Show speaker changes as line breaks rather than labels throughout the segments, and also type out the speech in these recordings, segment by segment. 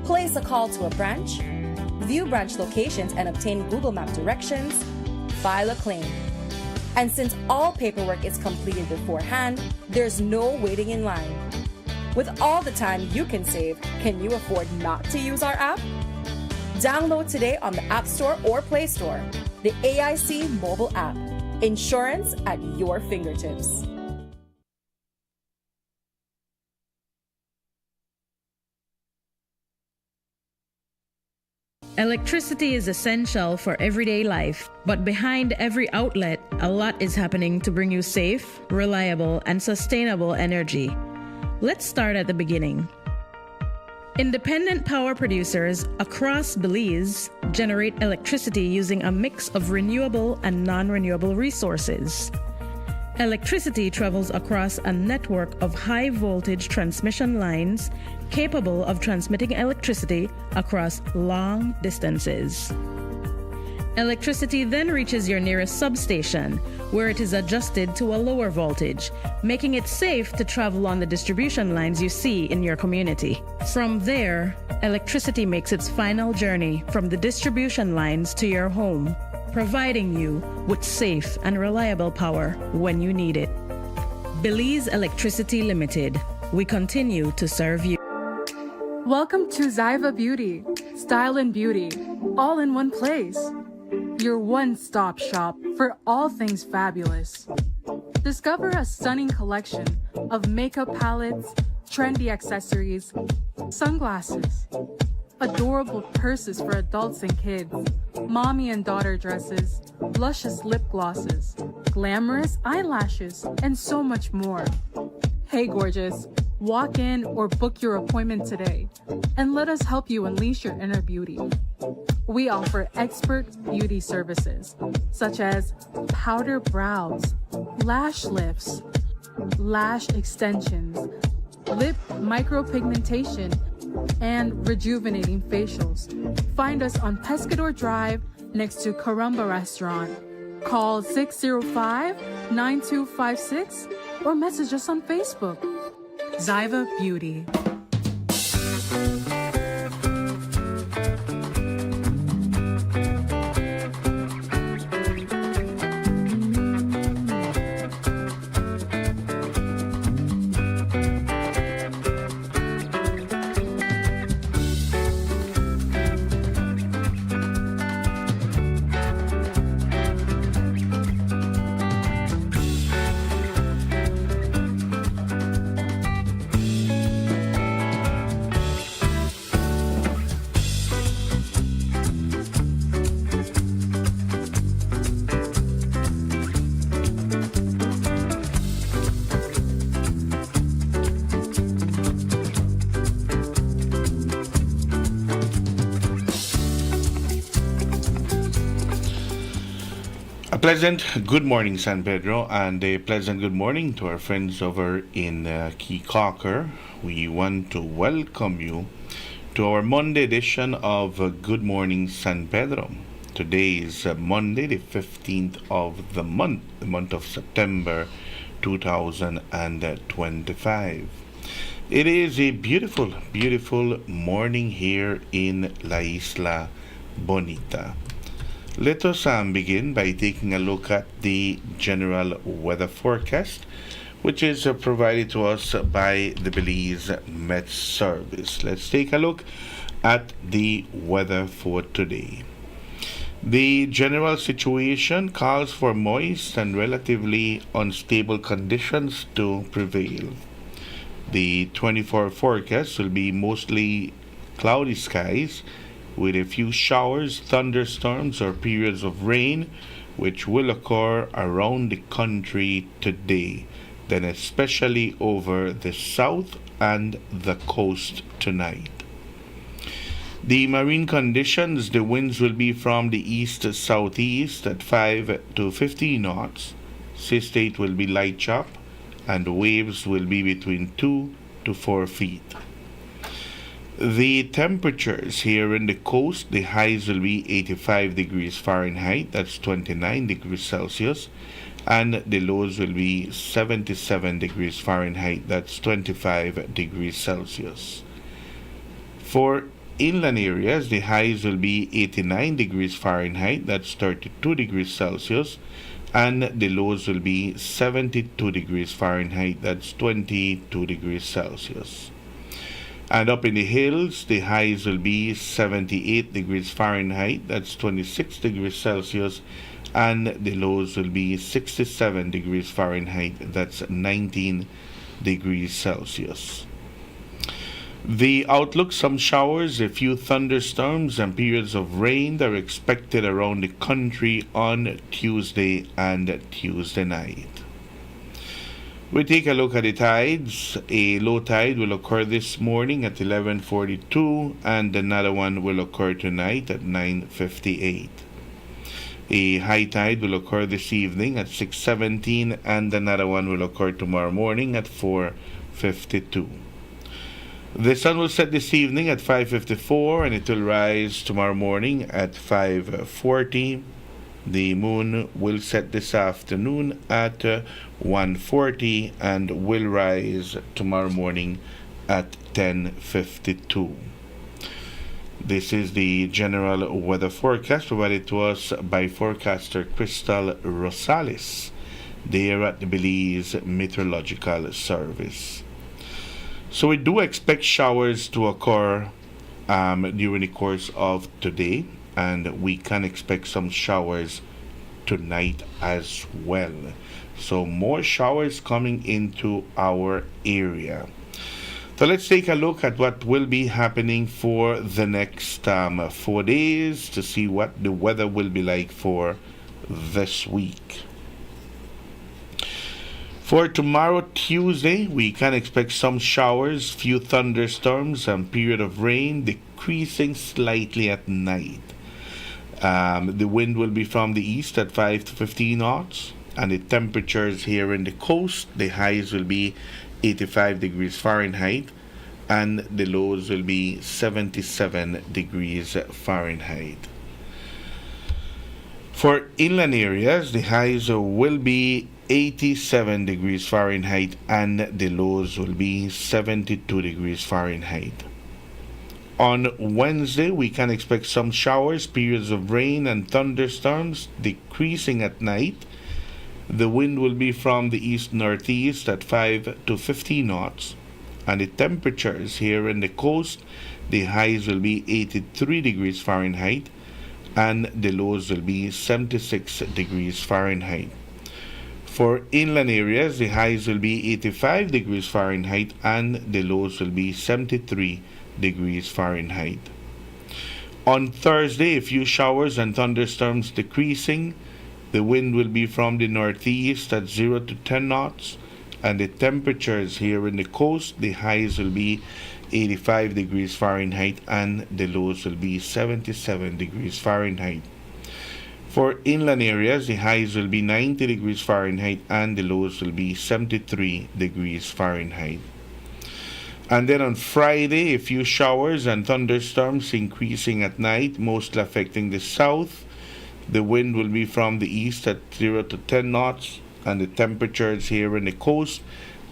place a call to a branch, view branch locations and obtain Google Map directions, file a claim. And since all paperwork is completed beforehand, there's no waiting in line. With all the time you can save, can you afford not to use our app? Download today on the App Store or Play Store. The AIC mobile app. Insurance at your fingertips.
Electricity is essential for everyday life, but behind every outlet, a lot is happening to bring you safe, reliable, and sustainable energy. Let's start at the beginning. Independent power producers across Belize generate electricity using a mix of renewable and non-renewable resources. Electricity travels across a network of high-voltage transmission lines capable of transmitting electricity across long distances. Electricity then reaches your nearest substation, where it is adjusted to a lower voltage, making it safe to travel on the distribution lines you see in your community. From there, electricity makes its final journey from the distribution lines to your home, providing you with safe and reliable power when you need it. Belize Electricity Limited. We continue to serve you.
Welcome to Zyva Beauty, style and beauty, all in one place. Your one-stop shop for all things fabulous. Discover a stunning collection of makeup palettes, trendy accessories, sunglasses, adorable purses for adults and kids, mommy and daughter dresses, luscious lip glosses, glamorous eyelashes, and so much more. Hey gorgeous, walk in or book your appointment today and let us help you unleash your inner beauty. We offer expert beauty services such as powder brows, lash lifts, lash extensions, lip micropigmentation, and rejuvenating facials. Find us on Pescador Drive next to Caramba Restaurant. Call 605-9256 or message us on Facebook. Zyva Beauty.
Pleasant good morning, San Pedro, and a pleasant good morning to our friends over in Key Cocker. We want to welcome you to our Monday edition of Good Morning San Pedro. Today is Monday, the 15th of the month of September 2025. It is a beautiful, beautiful morning here in La Isla Bonita. Let us begin by taking a look at the general weather forecast, which is provided to us by the Belize Met Service. Let's take a look at the weather for today. The general situation calls for moist and relatively unstable conditions to prevail. The 24-hour forecast will be mostly cloudy skies, with a few showers, thunderstorms, or periods of rain, which will occur around the country today, then especially over the south and the coast tonight. The marine conditions, the winds will be from the east-southeast at 5 to 15 knots. Sea state will be light chop, and the waves will be between 2 to 4 feet. The temperatures here in the coast, the highs will be 85 degrees Fahrenheit, that's 29 degrees Celsius, and the lows will be 77 degrees Fahrenheit, that's 25 degrees Celsius. For inland areas, the highs will be 89 degrees Fahrenheit, that's 32 degrees Celsius, and the lows will be 72 degrees Fahrenheit, that's 22 degrees Celsius. And up in the hills, the highs will be 78 degrees Fahrenheit, that's 26 degrees Celsius, and the lows will be 67 degrees Fahrenheit, that's 19 degrees Celsius. The outlook: some showers, a few thunderstorms, and periods of rain are expected around the country on Tuesday and Tuesday night. We take a look at the tides. A low tide will occur this morning at 11:42, and another one will occur tonight at 9:58. A high tide will occur this evening at 6:17, and another one will occur tomorrow morning at 4:52. The sun will set this evening at 5:54, and it will rise tomorrow morning at 5:40. The moon will set this afternoon at 1:40 and will rise tomorrow morning at 10:52. This is the general weather forecast provided to us by forecaster Crystal Rosales there at the Belize Meteorological Service. So we do expect showers to occur during the course of today, and we can expect some showers tonight as well. So more showers coming into our area. So let's take a look at what will be happening for the next 4 days to see what the weather will be like for this week. For tomorrow, Tuesday, we can expect some showers, few thunderstorms, and period of rain, decreasing slightly at night. The wind will be from the east at 5 to 15 knots, and the temperatures here in the coast, the highs will be 85 degrees Fahrenheit, and the lows will be 77 degrees Fahrenheit. For inland areas, the highs will be 87 degrees Fahrenheit, and the lows will be 72 degrees Fahrenheit. On Wednesday, we can expect some showers, periods of rain, and thunderstorms, decreasing at night. The wind will be from the east-northeast at 5 to 15 knots, and the temperatures here in the coast, the highs will be 83 degrees Fahrenheit, and the lows will be 76 degrees Fahrenheit. For inland areas, the highs will be 85 degrees Fahrenheit, and the lows will be 73 degrees Fahrenheit. On Thursday, a few showers and thunderstorms decreasing. The wind will be from the northeast at 0 to 10 knots, and the temperatures here in the coast, the highs will be 85 degrees Fahrenheit, and the lows will be 77 degrees Fahrenheit. For inland areas, the highs will be 90 degrees Fahrenheit, and the lows will be 73 degrees Fahrenheit. And then on Friday, a few showers and thunderstorms increasing at night, mostly affecting the south. The wind will be from the east at 0 to 10 knots, and the temperatures here in the coast,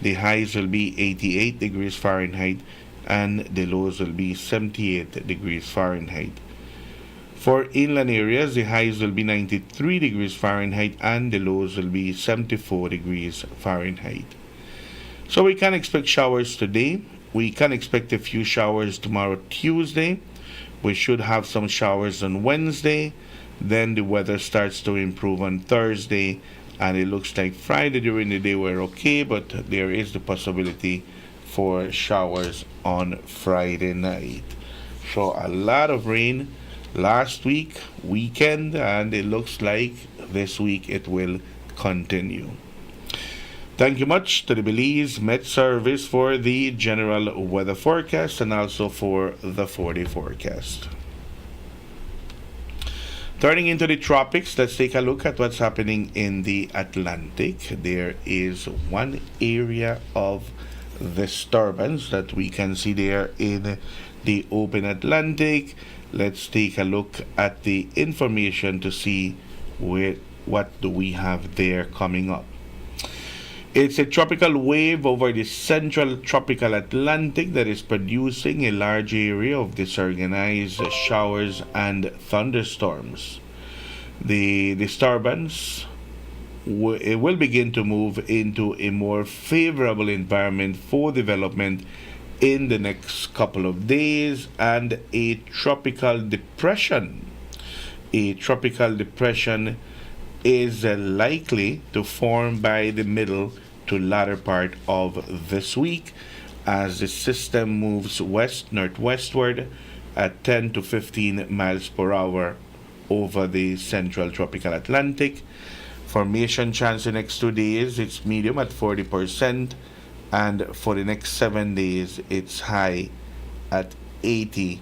the highs will be 88 degrees Fahrenheit, and the lows will be 78 degrees Fahrenheit. For inland areas, the highs will be 93 degrees Fahrenheit, and the lows will be 74 degrees Fahrenheit. So we can expect showers today. We can expect a few showers tomorrow, Tuesday. We should have some showers on Wednesday. Then the weather starts to improve on Thursday, and it looks like Friday during the day we're okay, but there is the possibility for showers on Friday night. So a lot of rain last weekend, and it looks like this week it will continue. Thank you much to the Belize Met Service for the general weather forecast and also for the 4-day forecast. Turning into the tropics, let's take a look at what's happening in the Atlantic. There is one area of disturbance that we can see there in the open Atlantic. Let's take a look at the information to see what do we have there coming up. It's a tropical wave over the central tropical Atlantic that is producing a large area of disorganized showers and thunderstorms. The disturbance it will begin to move into a more favorable environment for development in the next couple of days, and a tropical depression is likely to form by the middle to latter part of this week as the system moves west northwestward at 10 to 15 miles per hour over the central tropical Atlantic. Formation chance the next 2 days, it's medium at 40%, and for the next 7 days, it's high at 80%.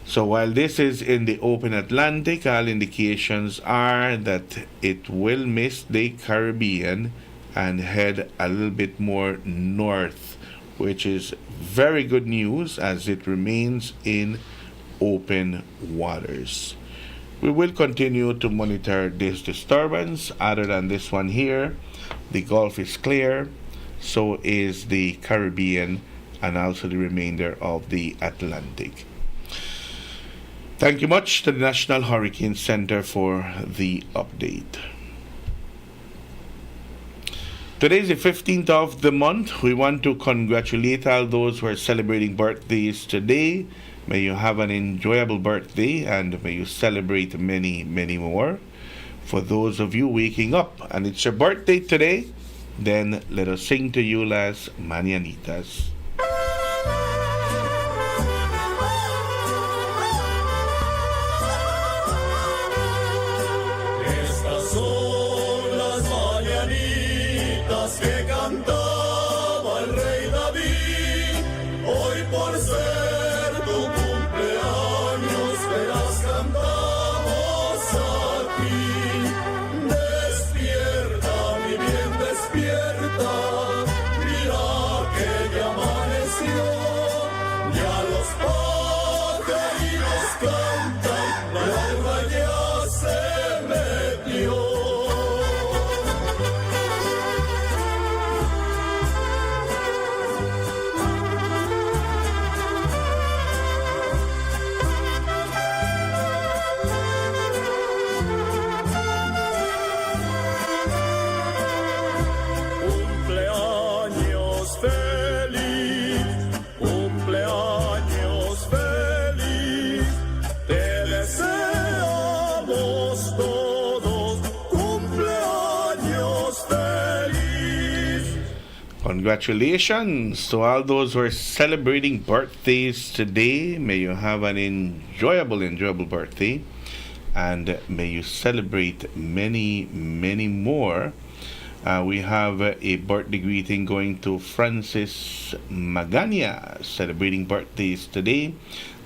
So while this is in the open Atlantic, all indications are that it will miss the Caribbean and head a little bit more north, which is very good news as it remains in open waters. We will continue to monitor this disturbance. Other than this one here, the Gulf is clear, so is the Caribbean and also the remainder of the Atlantic. Thank you much to the National Hurricane Center for the update. Today is the 15th of the month. We want to congratulate all those who are celebrating birthdays today. May you have an enjoyable birthday and may you celebrate many, many more. For those of you waking up and it's your birthday today, then let us sing to you las mañanitas.
Estas son las mañanitas que cantaba el rey David. Hoy por ser tu cumpleaños te las cantamos a ti. Despierta, mi bien, despierta. Mira que ya amaneció. Ya los pajaritos cantan, la alba ya se metió. Cumpleaños feliz, cumpleaños feliz, te deseamos todos, cumpleaños feliz.
Congratulations to all those who are celebrating birthdays today. May you have an enjoyable birthday, and may you celebrate many, many more. We have a birthday greeting going to Francis Magania, celebrating birthdays today.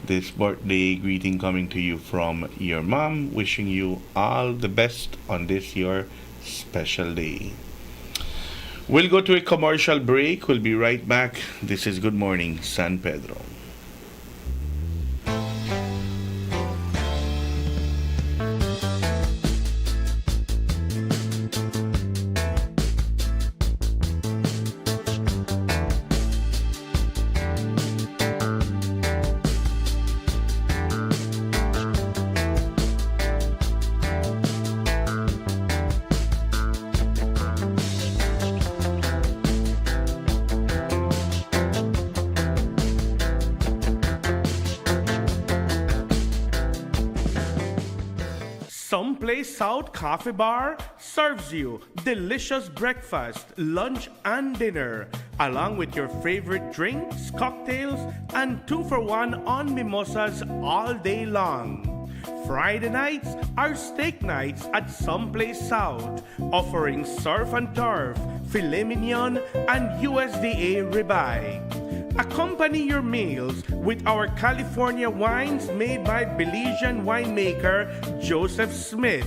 This birthday greeting coming to you from your mom, wishing you all the best on this your special day. We'll go to a commercial break. We'll be right back. This is Good Morning San Pedro.
Someplace South Coffee Bar serves you delicious breakfast, lunch, and dinner, along with your favorite drinks, cocktails, and 2-for-1 on mimosas all day long. Friday nights are steak nights at Someplace South, offering surf and turf, filet mignon, and USDA ribeye. Accompany your meals with our California wines made by Belizean winemaker Joseph Smith.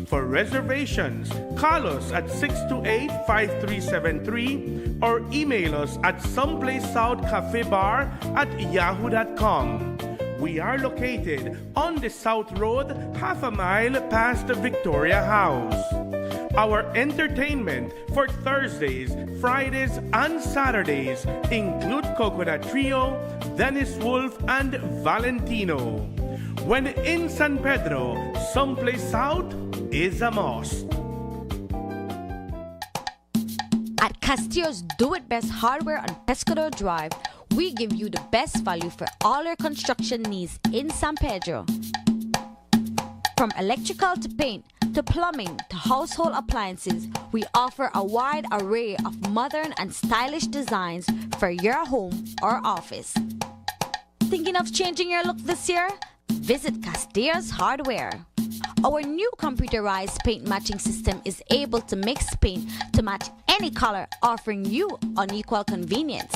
For reservations, call us at 628-5373 or email us at someplacesouthcafebar@yahoo.com. We are located on the South Road, half a mile past the Victoria House. Our entertainment for Thursdays, Fridays, and Saturdays include Coconut Trio, Dennis Wolf, and Valentino. When in San Pedro, someplace south is a must.
At Castillo's Do It Best Hardware on Pescador Drive, we give you the best value for all your construction needs in San Pedro. From electrical to paint, to plumbing, to household appliances, we offer a wide array of modern and stylish designs for your home or office. Thinking of changing your look this year? Visit Castillo's Hardware. Our new computerized paint matching system is able to mix paint to match any color, offering you unequal convenience.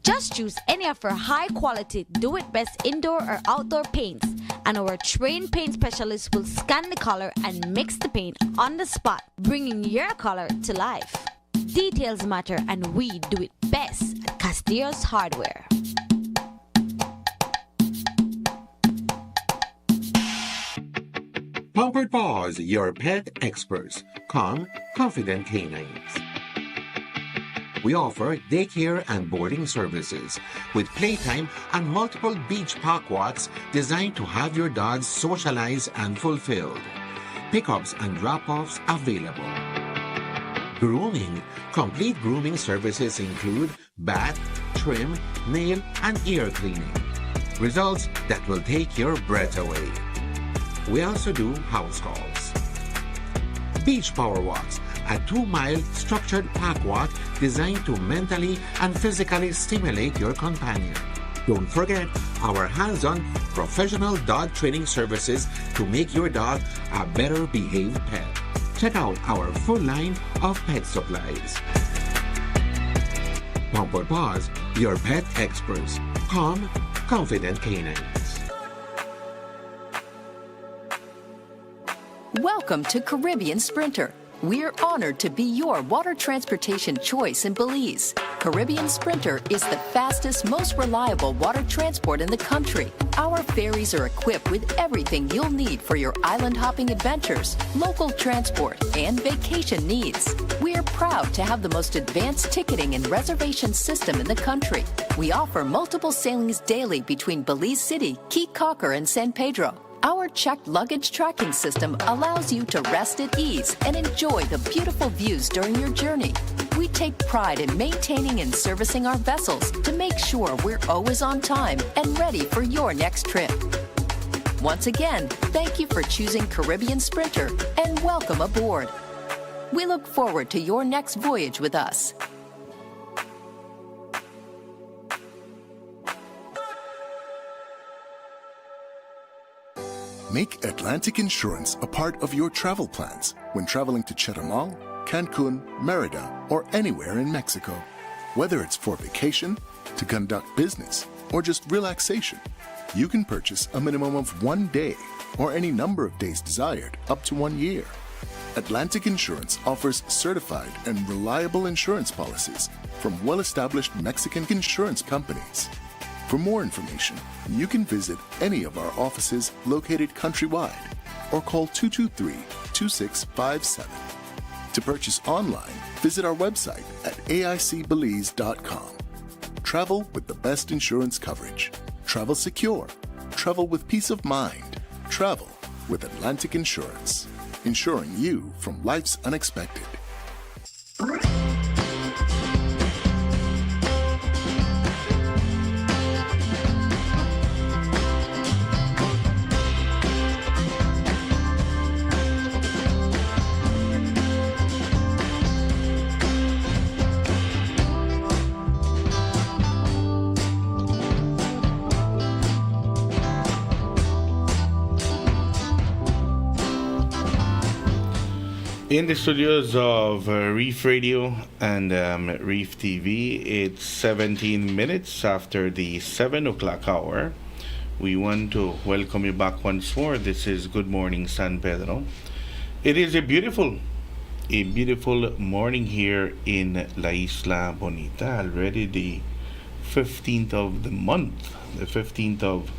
Just choose any of our high-quality do-it-best indoor or outdoor paints, and our trained paint specialists will scan the color and mix the paint on the spot, bringing your color to life. Details matter, and we do it best at Castillo's Hardware.
Pampered Paws, your pet experts. Calm, confident canines. We offer daycare and boarding services with playtime and multiple beach park walks designed to have your dogs socialize and fulfilled. Pickups and drop-offs available. Grooming. Complete grooming services include bath, trim, nail, and ear cleaning. Results that will take your breath away. We also do house calls. Beach Power Walks, a 2-mile structured park walk designed to mentally and physically stimulate your companion. Don't forget our hands-on professional dog training services to make your dog a better behaved pet. Check out our full line of pet supplies. Pampered Paws, your pet experts. Calm, confident canines.
Welcome to Caribbean Sprinter. We're honored to be your water transportation choice in Belize. Caribbean Sprinter is the fastest, most reliable water transport in the country. Our ferries are equipped with everything you'll need for your island hopping adventures, local transport, and vacation needs. We're proud to have the most advanced ticketing and reservation system in the country. We offer multiple sailings daily between Belize City, Cape Cocker, and San Pedro. Our checked luggage tracking system allows you to rest at ease and enjoy the beautiful views during your journey. We take pride in maintaining and servicing our vessels to make sure we're always on time and ready for your next trip. Once again, thank you for choosing Caribbean Sprinter and welcome aboard. We look forward to your next voyage with us.
Make Atlantic Insurance a part of your travel plans when traveling to Chetumal, Cancun, Merida, or anywhere in Mexico. Whether it's for vacation, to conduct business, or just relaxation, you can purchase a minimum of 1 day or any number of days desired up to 1 year. Atlantic Insurance offers certified and reliable insurance policies from well-established Mexican insurance companies. For more information, you can visit any of our offices located countrywide or call 223-2657. To purchase online, visit our website at aicbelize.com. Travel with the best insurance coverage. Travel secure. Travel with peace of mind. Travel with Atlantic Insurance. Insuring you from life's unexpected.
In the studios of Reef Radio and Reef TV, it's 17 minutes after the 7 o'clock hour. We want to welcome you back once more. This is Good Morning San Pedro. It is a beautiful morning here in La Isla Bonita. Already the 15th of the month, the 15th of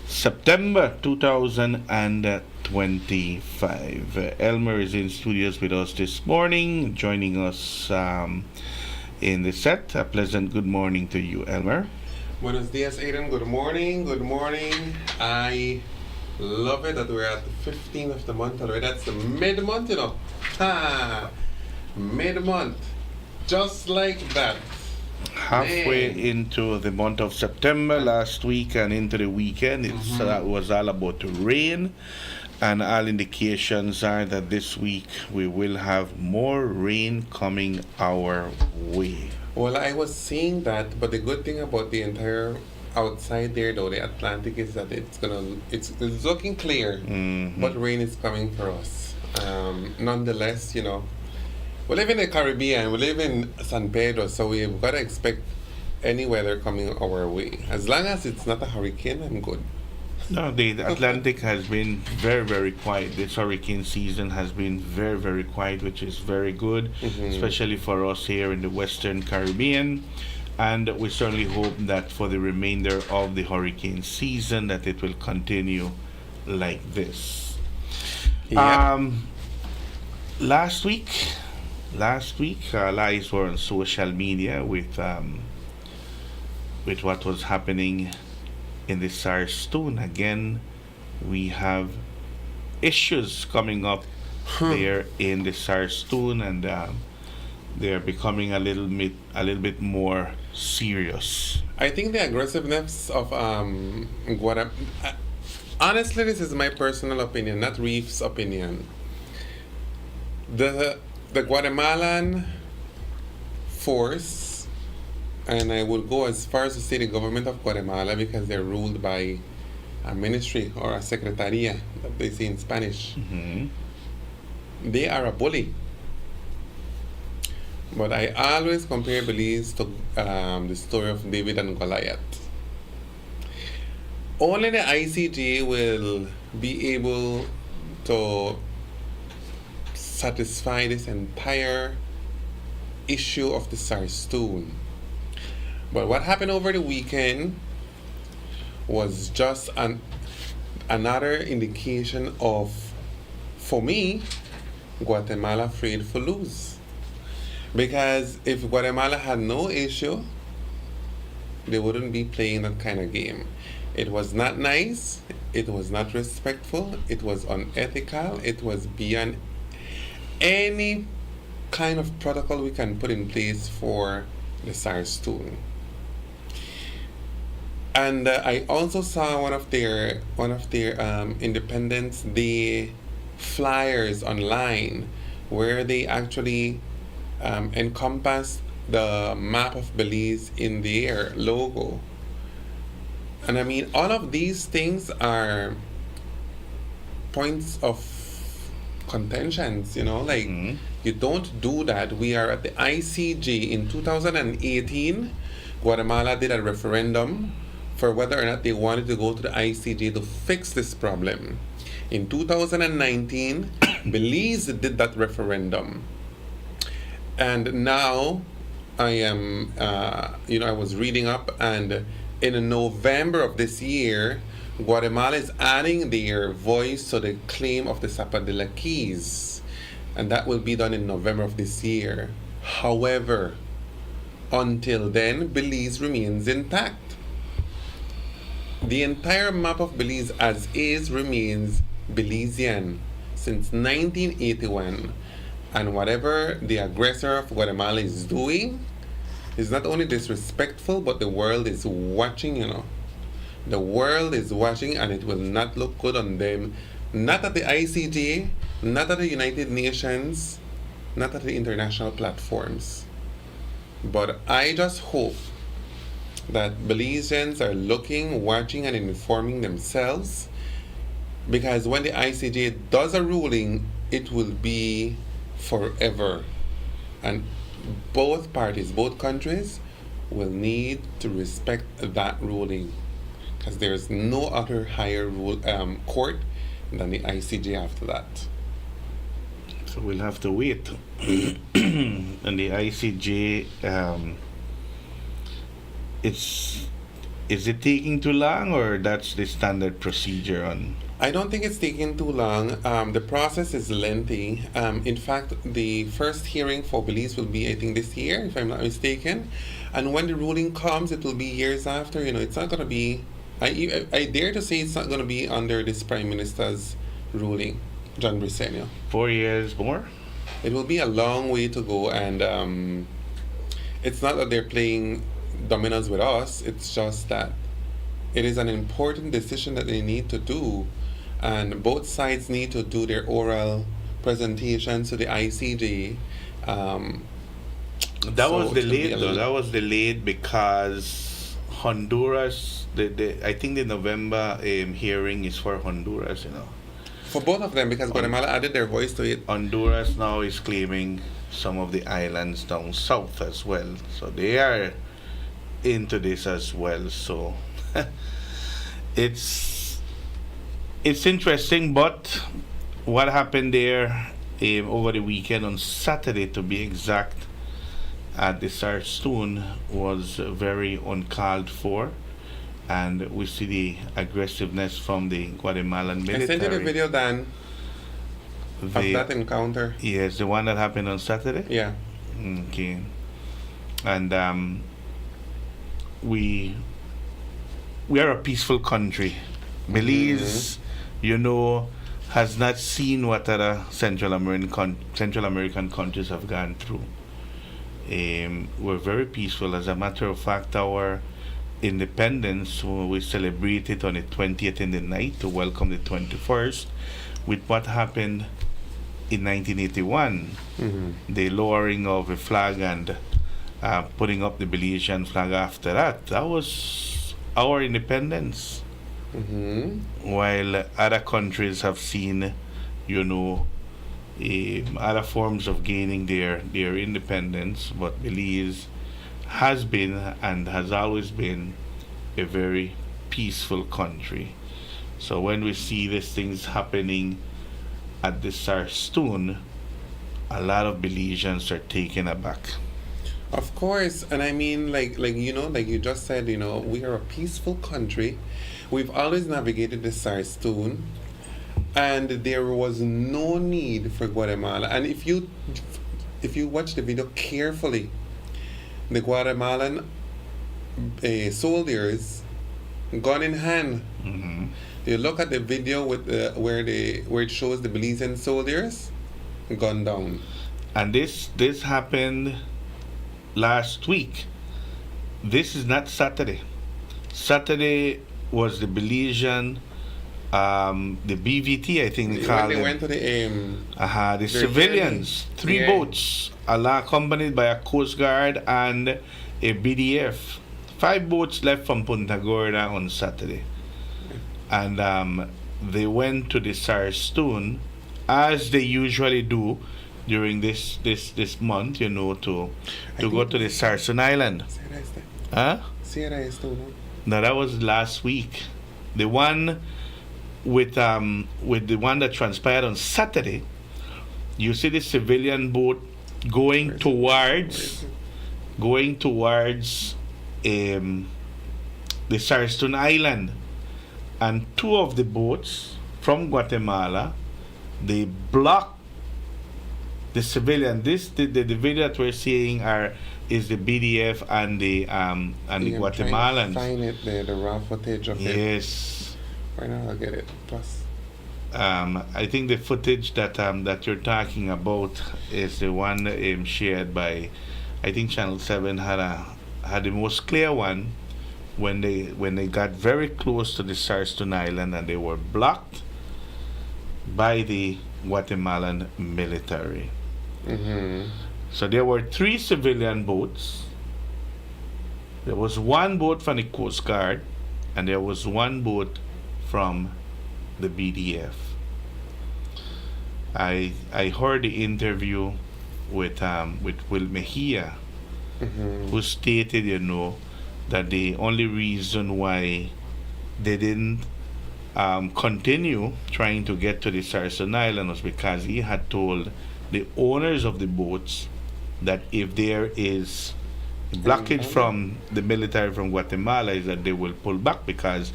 September 2025. Elmer is in studios with us this morning, joining us in the set. A pleasant good morning to you, Elmer.
Buenos dias, Aiden. Good morning. Good morning. I love it that we're at the 15th of the month already. That's the mid-month, you know. Ha! Mid-month. Just like that.
Halfway
Man.
into the month of September last week and into the weekend, it was all about the rain, and all indications are that this week we will have more rain coming our way.
Well, I was seeing that, but the good thing about the entire outside there, though, the Atlantic, is that it's looking clear, but rain is coming for us. Nonetheless, you know, we live in the Caribbean, we live in San Pedro, so we've got to expect any weather coming our way. As long as it's not a hurricane, I'm good.
No, the Atlantic has been very, very quiet. This hurricane season has been very, very quiet, which is very good, especially for us here in the Western Caribbean. And we certainly hope that for the remainder of the hurricane season, that it will continue like this.
Yeah.
Last week, lives were on social media with what was happening in the Sarstone. Again, we have issues coming up there in the Sarstone, and they're becoming a little bit more serious.
I think the aggressiveness of Guatemala. Honestly, this is my personal opinion, not Reef's opinion. The Guatemalan force, and I will go as far as to say the government of Guatemala, because they're ruled by a ministry or a secretaria, that they say in Spanish. They are a bully. But I always compare Belize to the story of David and Goliath. Only the ICJ will be able to satisfy this entire issue of the Sarstone. But what happened over the weekend was just another indication of, for me, Guatemala afraid for lose. Because if Guatemala had no issue, they wouldn't be playing that kind of game. It was not nice, it was not respectful, it was unethical, it was beyond any kind of protocol we can put in place for the Sarstone. And I also saw one of their Independence Day flyers online, where they actually encompassed the map of Belize in their logo. And I mean, all of these things are points of contentions, you know, like you don't do that. We are at the ICJ. In 2018, Guatemala did a referendum for whether or not they wanted to go to the ICJ to fix this problem. In 2019, Belize did that referendum. And now I am, I was reading up, and in November of this year, Guatemala is adding their voice to the claim of the Zapadilla Keys, and that will be done in November of this year. However, until then, Belize remains intact. The entire map of Belize as is remains Belizean since 1981, and whatever the aggressor of Guatemala is doing is not only disrespectful, but the world is watching, you know. The world is watching, and it will not look good on them. Not at the ICJ, not at the United Nations, not at the international platforms. But I just hope that Belizeans are looking, watching, and informing themselves, because when the ICJ does a ruling, it will be forever. And both parties, both countries, will need to respect that ruling, because there's no other higher court than the ICJ after that.
So we'll have to wait. And the ICJ, Is it taking too long, or that's the standard procedure on?
I don't think it's taking too long. The process is lengthy. In fact, the first hearing for Belize will be, I think, this year, if I'm not mistaken. And when the ruling comes, it will be years after. You know, it's not going to be. I dare to say it's not going to be under this Prime Minister's ruling, John Briceño.
4 years more?
It will be a long way to go, and it's not that they're playing dominoes with us. It's just that it is an important decision that they need to do, and both sides need to do their oral presentations to the ICJ.
That was delayed, though. That was delayed because Honduras. I think the November hearing is for Honduras. You know.
For both of them, because Guatemala added their voice to it.
Honduras now is claiming some of the islands down south as well, so they are into this as well. So it's interesting. But what happened there over the weekend on Saturday, to be exact, at the Sarstone was very uncalled for, and we see the aggressiveness from the Guatemalan military.
I sent you the video, Dan, of that encounter.
Yes, the one that happened on Saturday?
Yeah.
Okay. And we are a peaceful country. Belize, you know, has not seen what other Central American countries have gone through. We're very peaceful. As a matter of fact, our independence, we celebrated on the 20th in the night to welcome the 21st with what happened in 1981, the lowering of a flag and putting up the Belizean flag after that. That was our independence. While other countries have seen, you know, other forms of gaining their independence, but Belize has been and has always been a very peaceful country. So when we see these things happening at the Sarstone, a lot of Belizeans are taken aback.
Of course, and I mean, like you know, like you just said, you know, we are a peaceful country. We've always navigated the Sarstone, and there was no need for Guatemala. And if you watch the video carefully, the Guatemalan soldiers, gun in hand. You look at the video with where it shows the Belizean soldiers, gun down.
And this happened last week. This is not Saturday. Saturday was the Belizean, the BVT, I think they call
When they
it.
went to the
civilians, three boats, accompanied by a Coast Guard and a BDF. 5 boats left from Punta Gorda on Saturday. And they went to the Sarstone, as they usually do during this month, you know, to go to the Sarstone Island. Huh? No, that was last week. The one with the one that transpired on Saturday, you see the civilian boat going towards the Sarstone Island, and 2 of the boats from Guatemala, they blocked the civilian. The video that we're seeing is the BDF and the Guatemalans.
Find it there, the raw footage of it.
Yes.
Right now I'll get it. Plus.
I think the footage that you're talking about is the one shared by, I think Channel 7 had the most clear one when they got very close to the Sarstone Island, and they were blocked by the Guatemalan military. So there were 3 civilian boats. There was 1 boat from the Coast Guard, and there was 1 boat from the BDF. I heard the interview with Will Mejia, who stated, you know, that the only reason why they didn't continue trying to get to the Sarstone Island was because he had told the owners of the boats that if there is The blockage from the military from Guatemala is that they will pull back because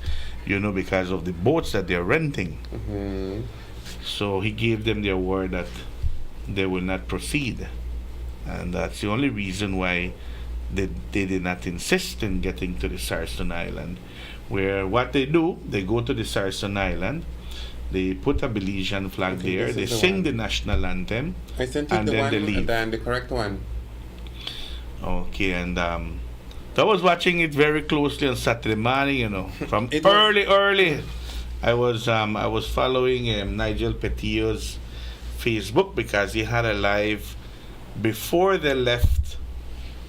of the boats that they're renting.
Mm-hmm.
So he gave them their word that they will not proceed. And that's the only reason why they did not insist in getting to the Sarstone Island. Where what they do, they go to the Sarstone Island, they put a Belizean flag there, they sing the national anthem,
I sent you
and
the
then
one,
they leave.
the correct one.
Okay, and I was watching it very closely on Saturday morning, from
It was-
early. I was following Nigel Petillo's Facebook because he had a live before they left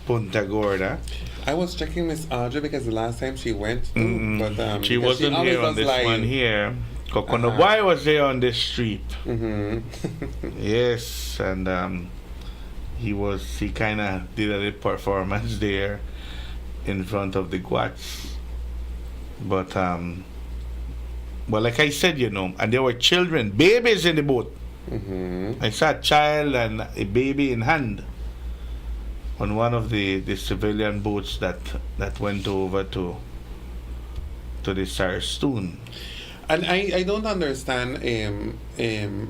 Punta Gorda.
I was checking Miss Audrey because the last time she went, but
She
because
wasn't
always
here on
does
this
live.
one here. Cocono Boy was there on this street.
Mm-hmm.
Yes, and he kind of did a little performance there in front of the Guats. But like I said, and there were children, babies in the boat.
Mm-hmm.
I saw a child and a baby in hand on one of the civilian boats that went over to the Sarstone.
And I don't understand,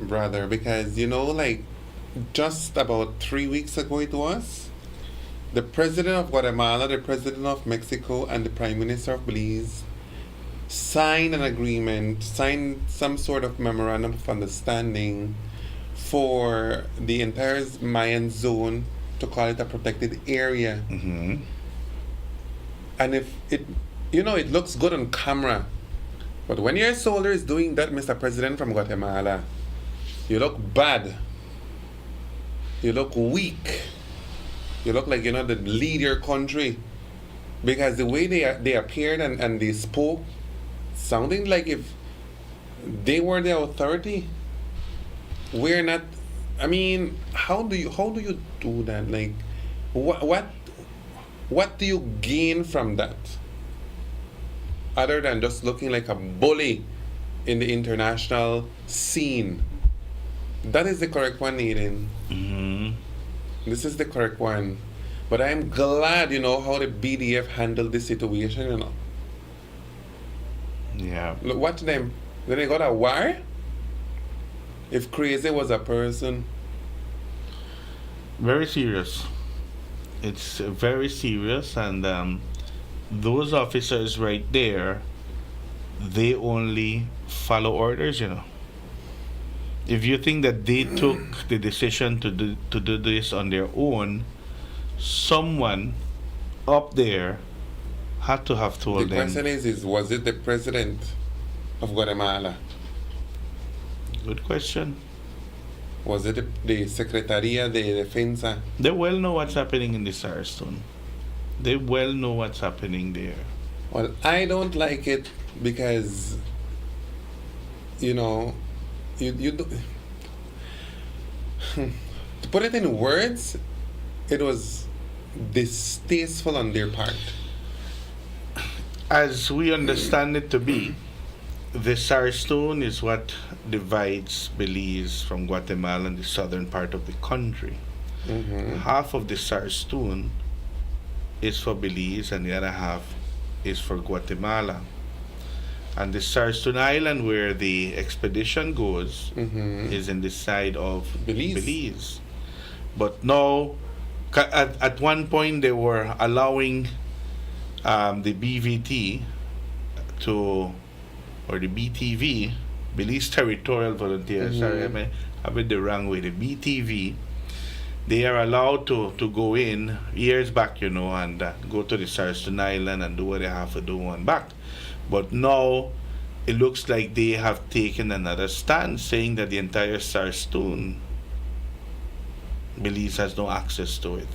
brother, because like just about 3 weeks ago it was, the president of Guatemala, the president of Mexico, and the prime minister of Belize signed some sort of memorandum of understanding for the entire Mayan zone to call it a protected area.
Mm-hmm.
And if it looks good on camera, but when your soldier is doing that, Mr. President from Guatemala, you look bad. You look weak. You look like the lead your country, because the way they appeared and they spoke, sounding like if they were the authority. We're not. I mean, how do you do that? Like, what do you gain from that, other than just looking like a bully in the international scene? That is the correct one, Aiden.
Mm-hmm.
This is the correct one. But I'm glad, how the BDF handled this situation,
Yeah.
Look, watch them. Then they got a war? If crazy was a person.
Very serious. It's very serious, and those officers right there, they only follow orders, If you think that they took the decision to do this on their own, someone up there had to have told
The
them.
question is was it the president of Guatemala?
Good question.
Was it the Secretaría de Defensa?
They well know what's happening in the Sarstone. They well know what's happening there.
Well, I don't like it because, you do, to put it in words, it was distasteful on their part.
As we understand it to be, the Sarstone is what divides Belize from Guatemala and the southern part of the country.
Mm-hmm.
Half of the Sarstone is for Belize and the other half is for Guatemala. And the Sarstone Island, where the expedition goes, is in the side of Belize. But now, at one point, they were allowing the BVT or the BTV, Belize Territorial Volunteers, sorry, I have it the wrong way, the BTV, they are allowed to go in years back, and go to the Sarstone Island and do what they have to do and back. But now, it looks like they have taken another stand, saying that the entire Sarstone, Belize has no access to it.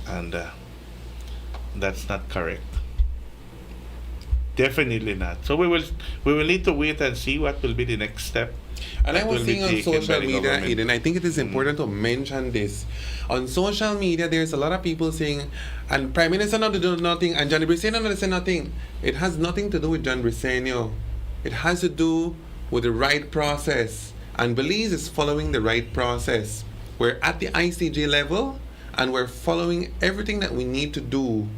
And that's not correct. Definitely not. So we will need to wait and see what will be the next step.
And I was seeing on social media,
government.
Eden, I think it is important to mention this. On social media, there's a lot of people saying, and Prime Minister not to do nothing, and John Briceño not to say nothing. It has nothing to do with John Briceño. It has to do with the right process. And Belize is following the right process. We're at the ICJ level, and we're following everything that we need to do.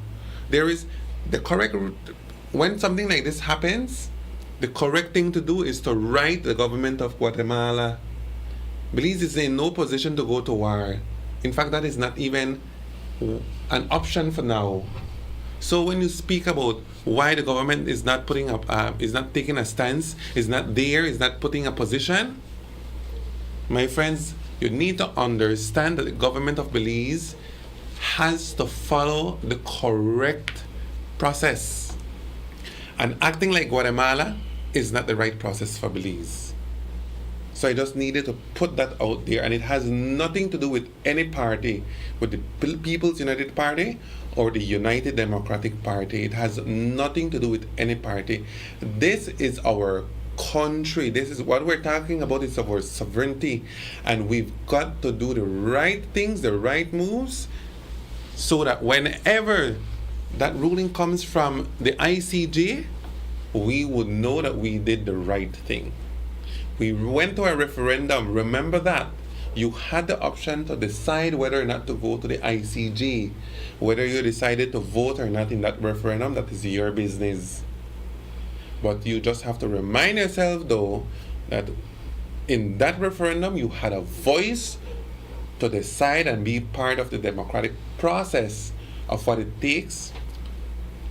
There is the correct route. When something like this happens, the correct thing to do is to write the government of Guatemala. Belize is in no position to go to war. In fact, that is not even an option for now. So when you speak about why the government is not putting up, is not taking a stance, is not there, is not putting a position, my friends, you need to understand that the government of Belize has to follow the correct process. And acting like Guatemala is not the right process for Belize. So I just needed to put that out there, and it has nothing to do with any party, with the People's United Party or the United Democratic Party. It has nothing to do with any party. This is our country. This is what we're talking about. It's our sovereignty, and we've got to do the right things, the right moves, so that whenever that ruling comes from the ICJ, we would know that we did the right thing. We went to a referendum. Remember that. You had the option to decide whether or not to go to the ICJ. Whether you decided to vote or not in that referendum, that is your business. But you just have to remind yourself, though, that in that referendum, you had a voice to decide and be part of the democratic process of what it takes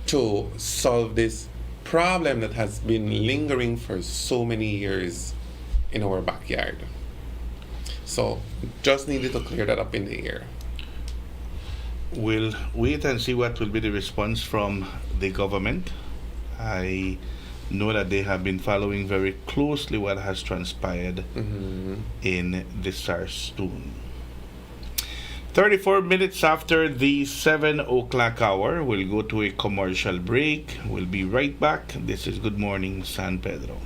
to solve this problem that has been lingering for so many years in our backyard. So just needed to clear that up in the air.
We'll wait and see what will be the response from the government. I know that they have been following very closely what has transpired in the Sarstoon. 34 minutes after the 7 o'clock hour, we'll go to a commercial break. We'll be right back. This is Good Morning San Pedro.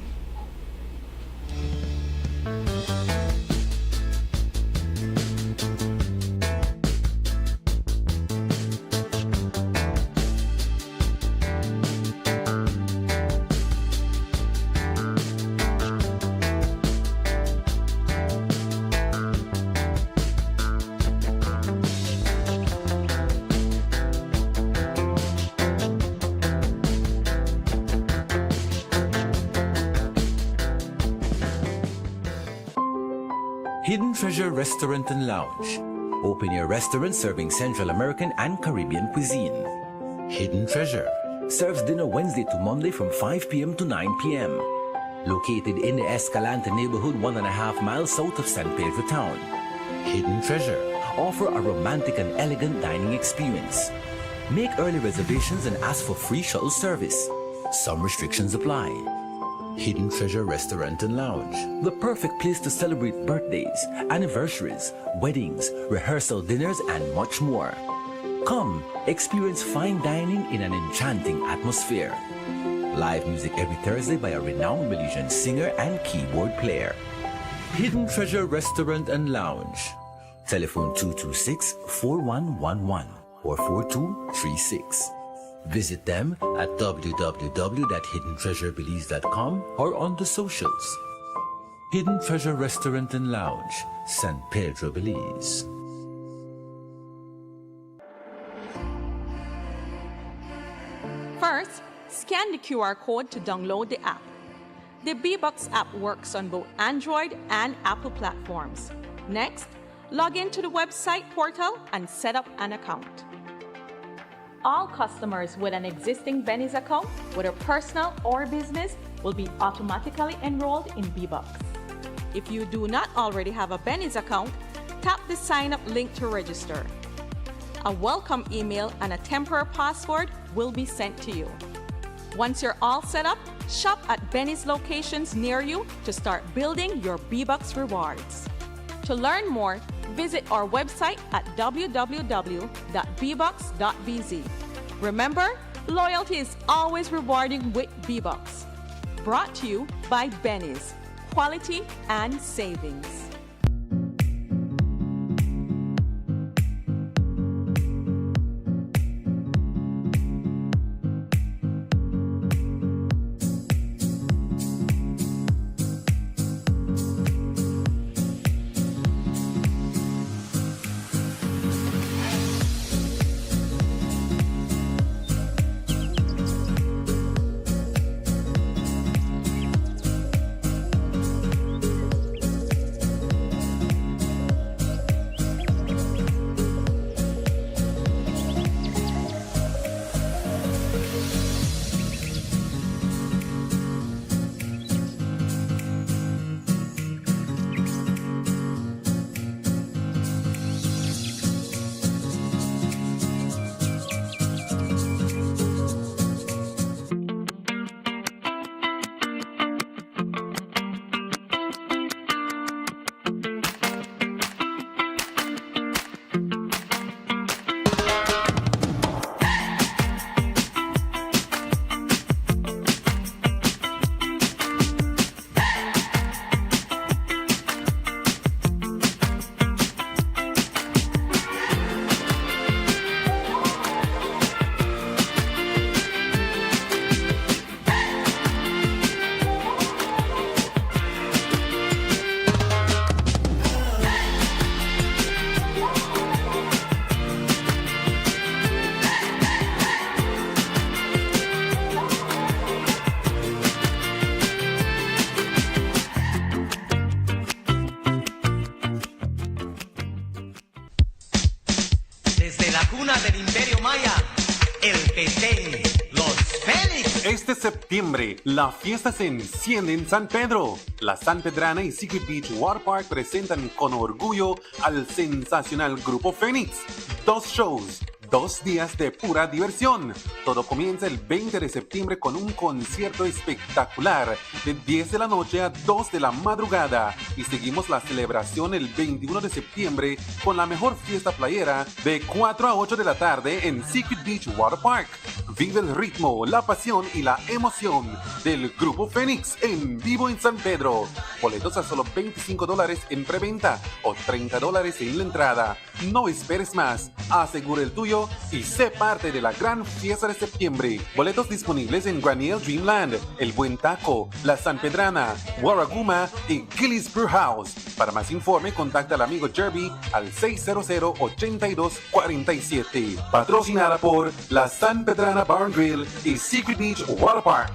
Hidden Treasure Restaurant and Lounge. Open-air restaurant serving Central American and Caribbean cuisine. Hidden Treasure serves dinner Wednesday to Monday from 5 p.m. to 9 p.m. Located in the Escalante neighborhood 1.5 miles south of San Pedro town. Hidden Treasure offer a romantic and elegant dining experience. Make early reservations and ask for free shuttle service. Some restrictions apply. Hidden Treasure Restaurant and Lounge, the perfect place to celebrate birthdays, anniversaries, weddings, rehearsal dinners, and much more. Come, experience fine dining in an enchanting atmosphere. Live music every Thursday by a renowned Belizean singer and keyboard player. Hidden Treasure Restaurant and Lounge. Telephone 226-4111 or 4236. Visit them at www.hiddentreasurebelize.com or on the socials. Hidden Treasure Restaurant and Lounge, San Pedro, Belize.
First, scan the QR code to download the app. The B-Box app works on both Android and Apple platforms. Next, log into the website portal and set up an account. All customers with an existing Benny's account, whether personal or business, will be automatically enrolled in B-Box. If you do not already have a Benny's account, tap the sign up link to register. A welcome email and a temporary password will be sent to you. Once you're all set up, shop at Benny's locations near you to start building your B-Box rewards. To learn more, visit our website at www.bbox.bz. Remember, loyalty is always rewarding with B-Box. Brought to you by Benny's, quality and savings.
septiembre, la fiesta se enciende en San Pedro. La San Pedrana y Secret Beach Water Park presentan con orgullo al sensacional Grupo Fénix. 2 shows, 2 días de pura diversión. Todo comienza el 20 de septiembre con un concierto espectacular de 10 de la noche a 2 de la madrugada. Y seguimos la celebración el 21 de septiembre con la mejor fiesta playera de 4 a 8 de la tarde en Secret Beach Water Park. Vive el ritmo, la pasión y la emoción del Grupo Fénix en vivo en San Pedro. Boletos a solo $25 en preventa o $30 en la entrada. No esperes más, asegura el tuyo y sé parte de la gran fiesta de septiembre. Boletos disponibles en Graniel Dreamland, El Buen Taco, La San Pedrana, Waraguma y Gillies Brew House. Para más informe, contacta al amigo Jerby al 600-8247. Patrocinada por La San Pedrana Bar and Grill y Secret Beach Water Park.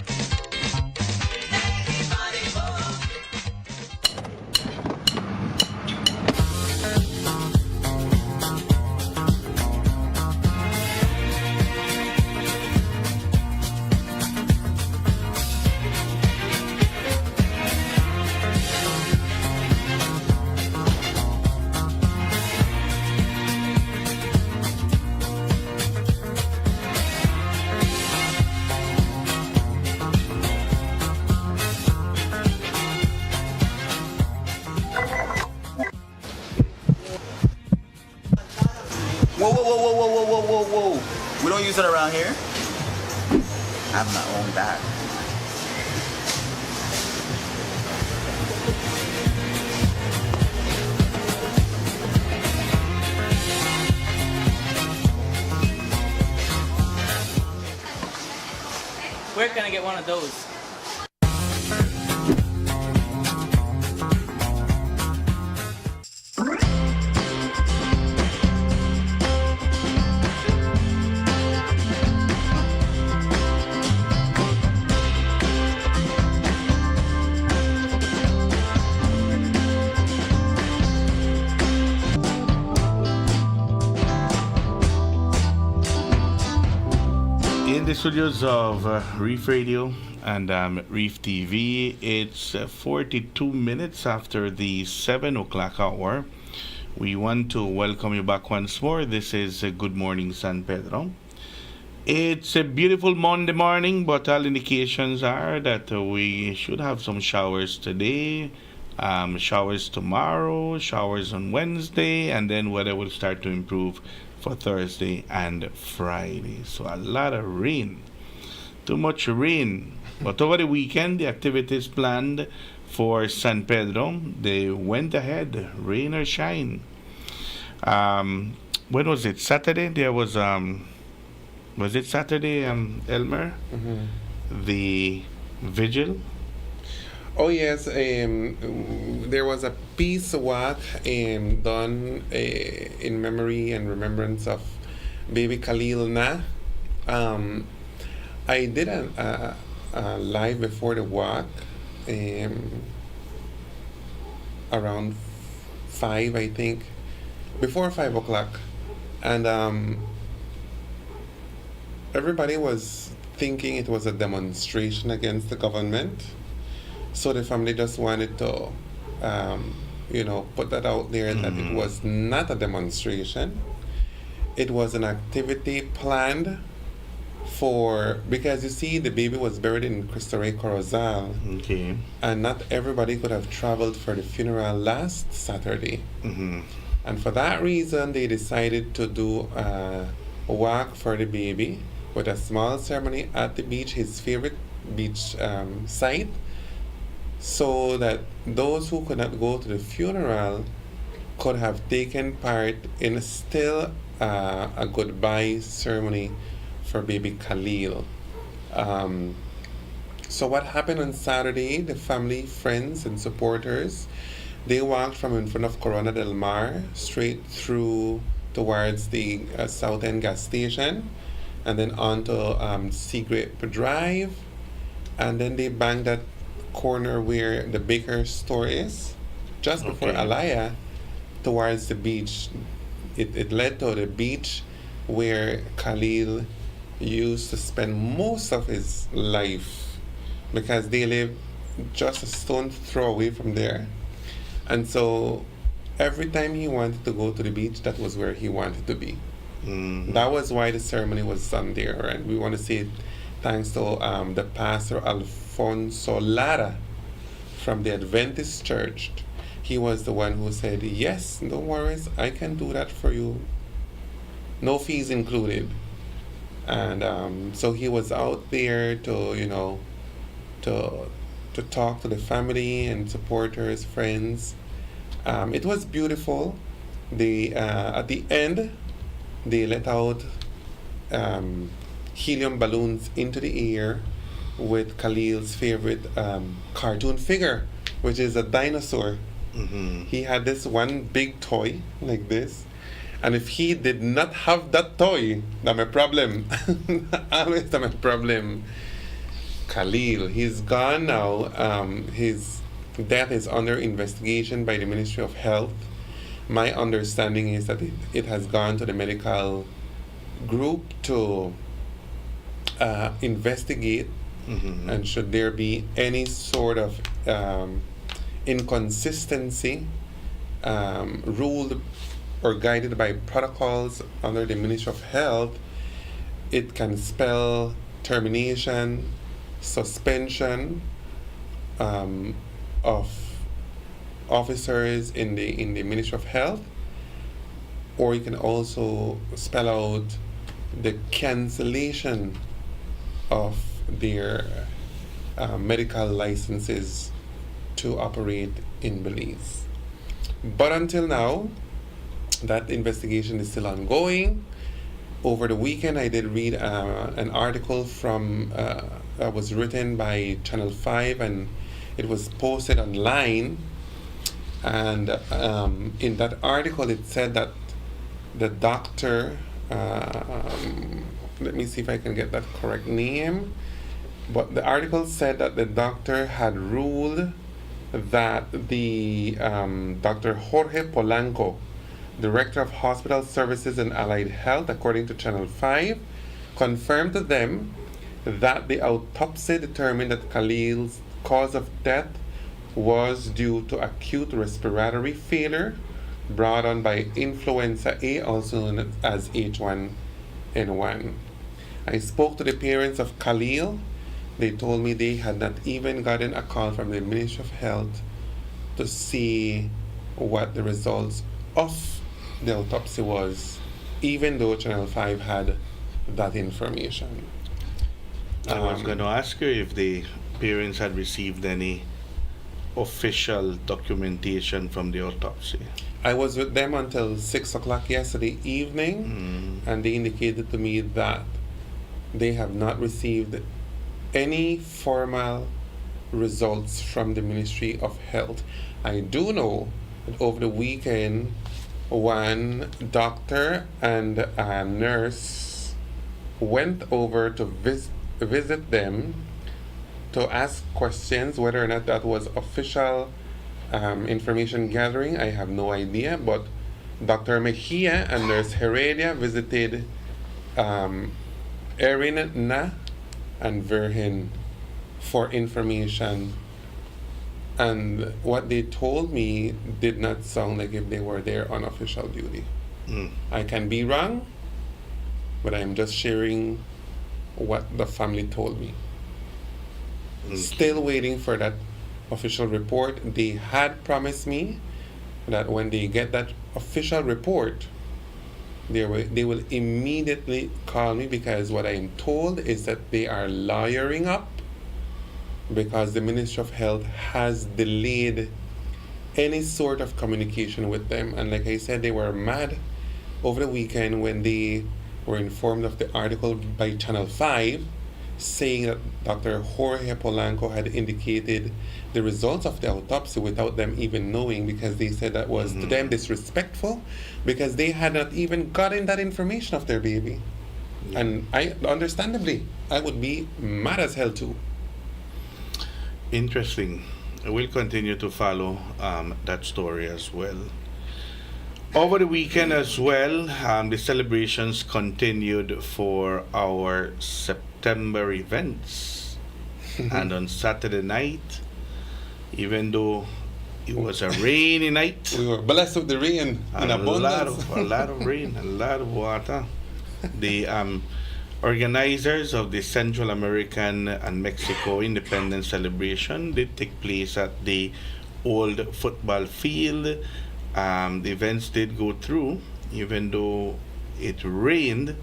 Whoa. We don't use it around here. I have my own bag.
Where can I get one of those?
In the studios of Reef Radio and Reef TV, it's 42 minutes after the 7 o'clock hour. We want to welcome you back once more. This is Good Morning San Pedro. It's a beautiful Monday morning, but all indications are that we should have some showers today, showers tomorrow, showers on Wednesday, and then weather will start to improve for Thursday and Friday. So a lot of rain. Too much rain. But over the weekend, the activities planned for San Pedro, they went ahead, rain or shine. When was it? Saturday? There was it Saturday, Elmer?
Mm-hmm.
The vigil?
Oh yes, there was a peace walk done in memory and remembrance of baby Khalil Na. I did a live before the walk, around 5, I think, before 5 o'clock, and everybody was thinking it was a demonstration against the government. So the family just wanted to, put that out there that it was not a demonstration. It was an activity planned because you see, the baby was buried in Cristo Rey Corozal.
Okay.
And not everybody could have traveled for the funeral last Saturday.
Mm-hmm.
And for that reason, they decided to do a walk for the baby with a small ceremony at the beach, his favorite beach site, so that those who could not go to the funeral could have taken part in still a goodbye ceremony for baby Khalil. So what happened on Saturday, the family, friends, and supporters, they walked from in front of Corona del Mar straight through towards the South End gas station, and then onto Secret Drive, and then they banged that corner where the baker store is, just before Alaya, towards the beach. It led to the beach where Khalil used to spend most of his life because they live just a stone throw away from there. And so every time he wanted to go to the beach, that was where he wanted to be. That was why the ceremony was done there. And we want to say thanks to the pastor Alfonso Lara from the Adventist Church. He was the one who said, yes, no worries, I can do that for you. No fees included. And so he was out there to, you know, to talk to the family and supporters, friends. It was beautiful. They at the end, they let out helium balloons into the air with Khalil's favorite cartoon figure, which is a dinosaur. He had this one big toy like this, and if he did not have that toy, that's my problem. Always my problem. Khalil, he's gone now. His death is under investigation by the Ministry of Health. My understanding is that it has gone to the medical group to investigate, and should there be any sort of inconsistency ruled or guided by protocols under the Ministry of Health, it can spell termination, suspension of officers in the Ministry of Health, or you can also spell out the cancellation of their medical licenses to operate in Belize. But until now, that investigation is still ongoing. Over the weekend, I did read an article from that was written by Channel 5, and it was posted online. And in that article, it said that the doctor, let me see if I can get that correct name, but the article said that the doctor had ruled that the Dr. Jorge Polanco, Director of Hospital Services and Allied Health, according to Channel 5, confirmed to them that the autopsy determined that Khalil's cause of death was due to acute respiratory failure brought on by influenza A, also known as H1N1. I spoke to the parents of Khalil. They told me they had not even gotten a call from the Ministry of Health to see what the results of the autopsy was, even though Channel 5 had that information.
I was going to ask you if the parents had received any official documentation from the autopsy.
I was with them until 6 o'clock yesterday evening, and they indicated to me that they have not received any formal results from the Ministry of Health. I do know that over the weekend, one doctor and a nurse went over to visit them to ask questions. Whether or not that was official information gathering, I have no idea, but Dr. Mejia and Nurse Heredia visited Erin Na and Verhin for information, and what they told me did not sound like if they were there on official duty. I can be wrong, but I'm just sharing what the family told me. Still waiting for that official report. They had promised me that when they get that official report, they will immediately call me, because what I'm told is that they are lawyering up because the Ministry of Health has delayed any sort of communication with them. And like I said, they were mad over the weekend when they were informed of the article by Channel 5 saying that Dr. Jorge Polanco had indicated the results of the autopsy without them even knowing, because they said that was to them disrespectful, because they had not even gotten that information of their baby. And I, understandably, I would be mad as hell too.
Interesting. We'll continue to follow that story as well. Over the weekend as well, the celebrations continued for our September events. And on Saturday night, even though it was a rainy night,
we were blessed with the rain in abundance.
A lot of rain, a lot of water. The organizers of the Central American and Mexico Independence Celebration did take place at the old football field. The events did go through, even though it rained.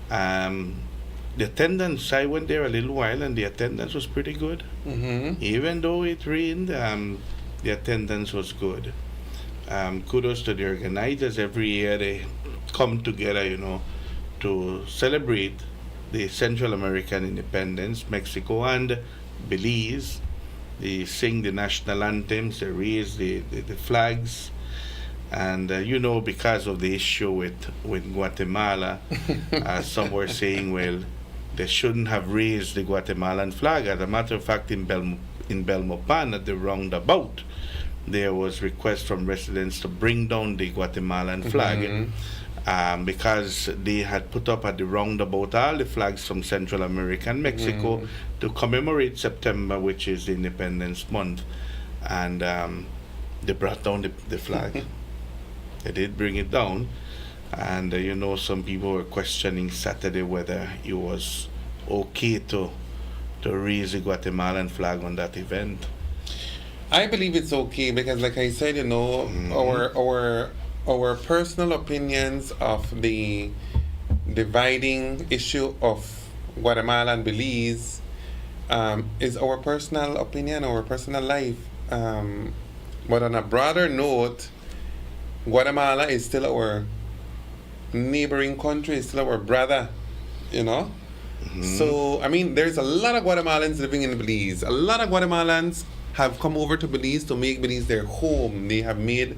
The attendance, I went there a little while, and the attendance was pretty good. Even though it rained, the attendance was good. Kudos to the organizers. Every year they come together, to celebrate the Central American independence, Mexico and Belize. They sing the national anthems, they raise the flags. And because of the issue with Guatemala, some were saying, well, they shouldn't have raised the Guatemalan flag. As a matter of fact, in Belmopan at the roundabout, there was request from residents to bring down the Guatemalan flag because they had put up at the roundabout all the flags from Central America and Mexico to commemorate September, which is the Independence Month. And they brought down the flag. They did bring it down, and some people were questioning Saturday whether it was okay to raise the Guatemalan flag on that event.
I believe it's okay because, like I said, our personal opinions of the dividing issue of Guatemala and Belize is our personal opinion, our personal life. But on a broader note, Guatemala is still our neighboring country, is still our brother, So, there's a lot of Guatemalans living in Belize. A lot of Guatemalans have come over to Belize to make Belize their home. They have made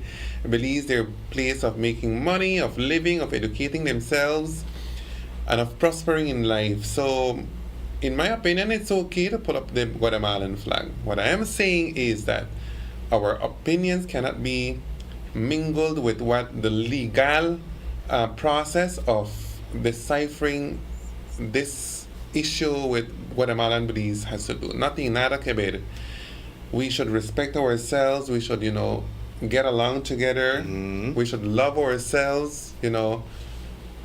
Belize their place of making money, of living, of educating themselves, and of prospering in life. So, in my opinion, it's okay to put up the Guatemalan flag. What I am saying is that our opinions cannot be mingled with what the legal process of deciphering this issue with Guatemala and Belize has to do. Nothing, nada que ver. We should respect ourselves. We should, get along together. We should love ourselves,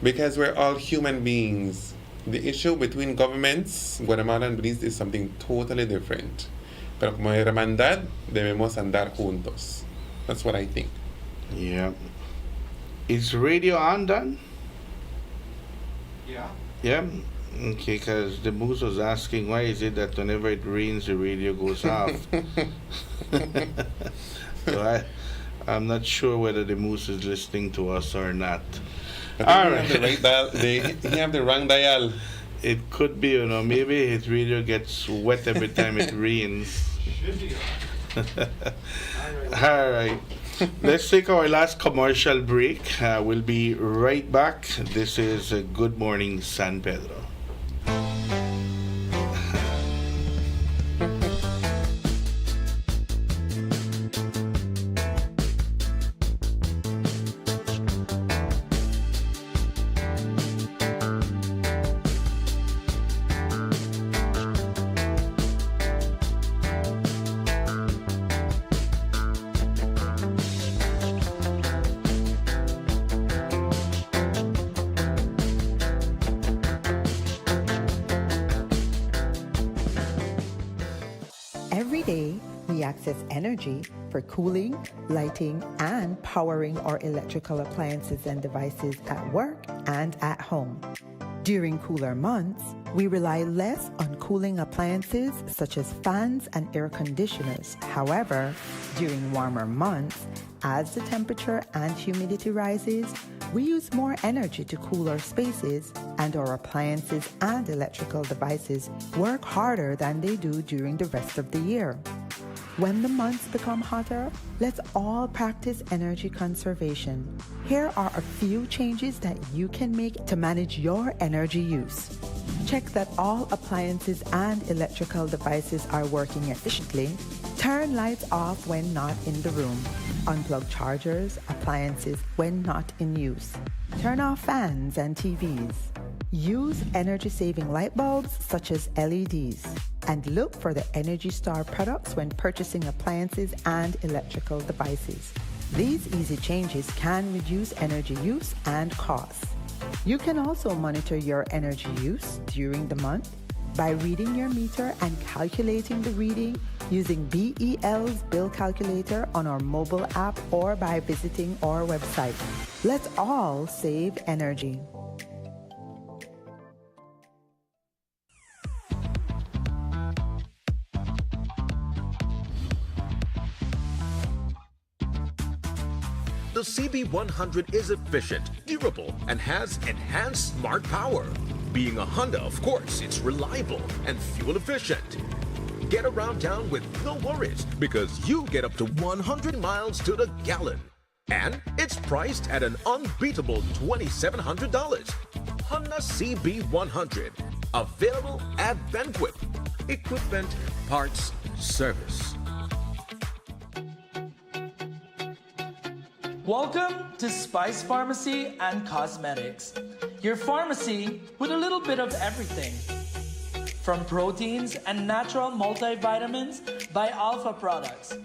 because we're all human beings. The issue between governments, Guatemala and Belize, is something totally different. Pero como hermandad, debemos andar juntos. That's what I think.
Yeah. Is radio on, Dan?
Yeah.
Yeah? Okay, because the Moose was asking why is it that whenever it rains, the radio goes off. So I'm not sure whether the Moose is listening to us or not.
All right. They have the wrong dial.
It could be, maybe his radio gets wet every time it rains.
Should be on.
All right. Let's take our last commercial break. We'll be right back. This is Good Morning San Pedro.
Every day, we access energy for cooling, lighting, and powering our electrical appliances and devices at work and at home. During cooler months, we rely less on cooling appliances such as fans and air conditioners. However, during warmer months, as the temperature and humidity rises, we use more energy to cool our spaces, and our appliances and electrical devices work harder than they do during the rest of the year. When the months become hotter, let's all practice energy conservation. Here are a few changes that you can make to manage your energy use. Check that all appliances and electrical devices are working efficiently. Turn lights off when not in the room. Unplug chargers, appliances when not in use. Turn off fans and TVs. Use energy-saving light bulbs such as LEDs. And look for the Energy Star products when purchasing appliances and electrical devices. These easy changes can reduce energy use and costs. You can also monitor your energy use during the month by reading your meter and calculating the reading using BEL's bill calculator on our mobile app or by visiting our website. Let's all save energy.
The CB100 is efficient, durable, and has enhanced smart power. Being a Honda, of course, it's reliable and fuel efficient. Get around town with no worries because you get up to 100 miles to the gallon. And it's priced at an unbeatable $2,700. Honda CB100, available at Benquip. Equipment, parts, service.
Welcome to Spice Pharmacy and Cosmetics, your pharmacy with a little bit of everything. From proteins and natural multivitamins by Alpha Products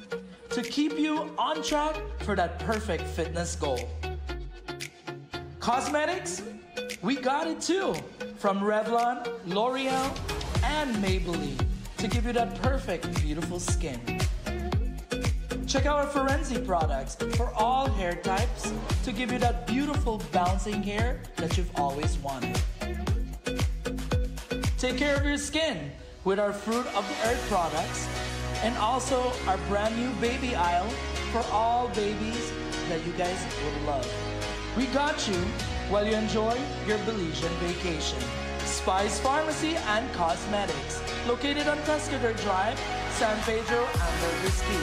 to keep you on track for that perfect fitness goal. Cosmetics, we got it too. From Revlon, L'Oreal, and Maybelline to give you that perfect, beautiful skin. Check out our Forensi products for all hair types to give you that beautiful bouncing hair that you've always wanted. Take care of your skin with our Fruit of the Earth products and also our brand new baby aisle for all babies that you guys would love. We got you while you enjoy your Belizean vacation. Spice Pharmacy and Cosmetics, located on Pescador Drive, San Pedro, and Burgess Key.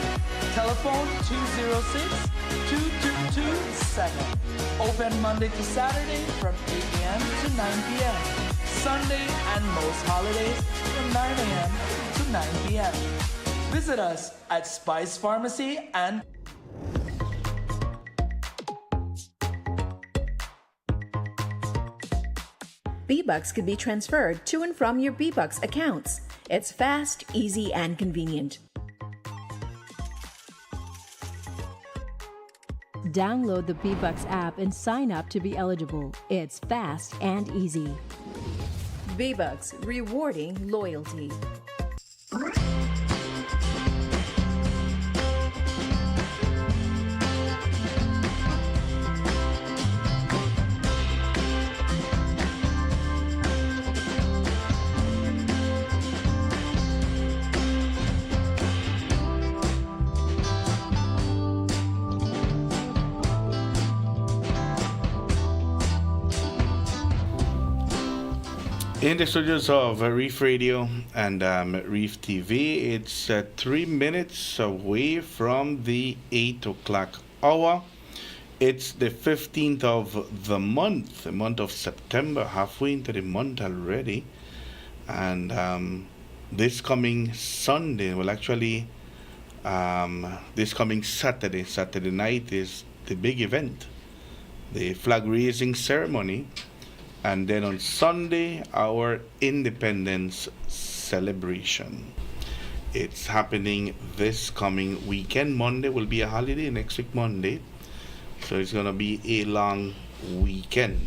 Telephone 206-2227. Open Monday to Saturday from 8 a.m. to 9 p.m. Sunday and most holidays from 9 a.m. to 9 p.m. Visit us at Spice Pharmacy and
B-Bucks could be transferred to and from your B-Bucks accounts. It's fast, easy, and convenient.
Download the B-Bucks app and sign up to be eligible. It's fast and easy.
B-Bucks, rewarding loyalty.
In the studios of Reef Radio and Reef TV, it's 3 minutes away from the 8 o'clock hour. It's the 15th of the month of September, halfway into the month already. And this coming Sunday, well actually, this coming Saturday night is the big event, the flag raising ceremony. And then on Sunday, our Independence celebration. It's happening this coming weekend. Monday will be a holiday, next week Monday. So it's going to be a long weekend,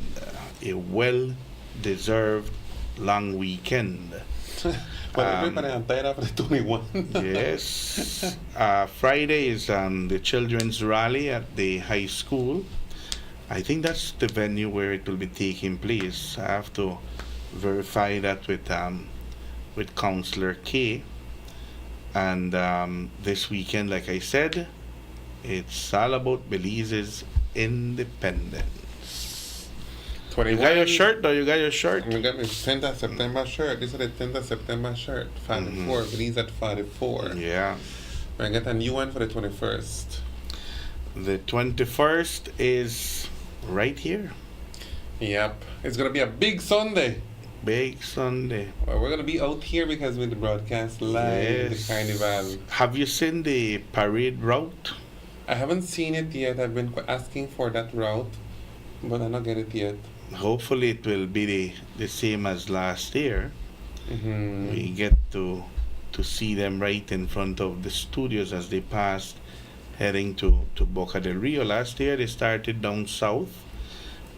a well-deserved long weekend.
Everybody on tired after 21.
Yes. Friday is the children's rally at the high school. I think that's the venue where it will be taking place. I have to verify that with Councillor K. And this weekend, like I said, it's all about Belize's independence. 21. You got your shirt, though? You got your shirt?
I got my 10th of September shirt. This is the 10th of September shirt. 44. Belize at 44.
Yeah.
I got a new one for the 21st.
The 21st is right here.
Yep. It's going to be a big Sunday.
Big Sunday.
Well, we're going to be out here because we're the broadcast live, the carnival.
Have you seen the parade route?
I haven't seen it yet. I've been asking for that route, but I not get it yet.
Hopefully it will be the same as last year. We get to see them right in front of the studios as they passed, heading to Boca del Rio. Last year they started down south,